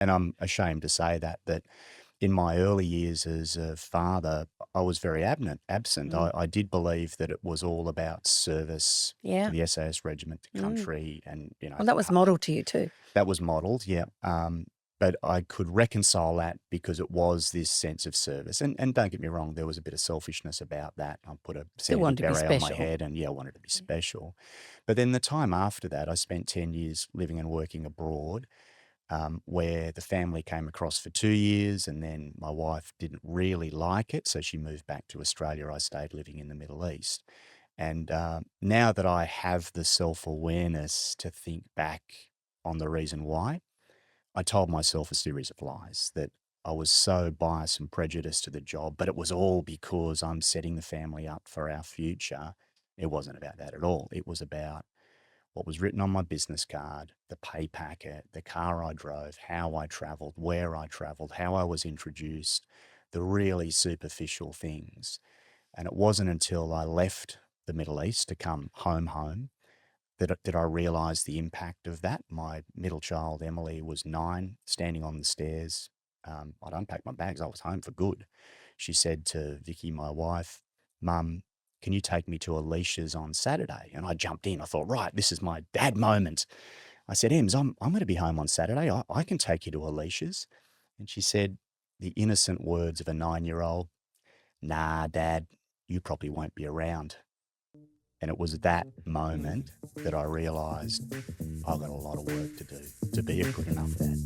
And I'm ashamed to say that in my early years as a father, I was very absent. Mm. I did believe that it was all about service to Yeah. the SAS regiment, to Mm. country, and Well, that was modelled to you too. that was modelled, yeah. But I could reconcile that because it was this sense of service. And don't get me wrong, there was a bit of selfishness about that. I put a Still sandy wanted to be beret on my special. head and, yeah, I wanted to be special. But then the time after that, I spent 10 years living and working abroad, where the family came across for 2 years, and then my wife didn't really like it, so she moved back to Australia. I stayed living in the Middle East. And now that I have the self awareness to think back on the reason why, I told myself a series of lies that I was so biased and prejudiced to the job, but it was all because I'm setting the family up for our future. It wasn't about that at all. It was about what was written on my business card, the pay packet, the car I drove, how I traveled, where I traveled, how I was introduced, the really superficial things. And it wasn't until I left the Middle East to come home that I realised the impact of that. My middle child, Emily, was 9, standing on the stairs. I'd unpacked my bags. I was home for good. She said to Vicky, my wife, "Mum, can you take me to Alicia's on Saturday?" And I jumped in. I thought, right, this is my dad moment. I said, "Ems, I'm going to be home on Saturday. I can take you to Alicia's." And she said the innocent words of a 9-year-old, "Nah, Dad, you probably won't be around." And it was that moment that I realised I've got a lot of work to do to be a good enough dad.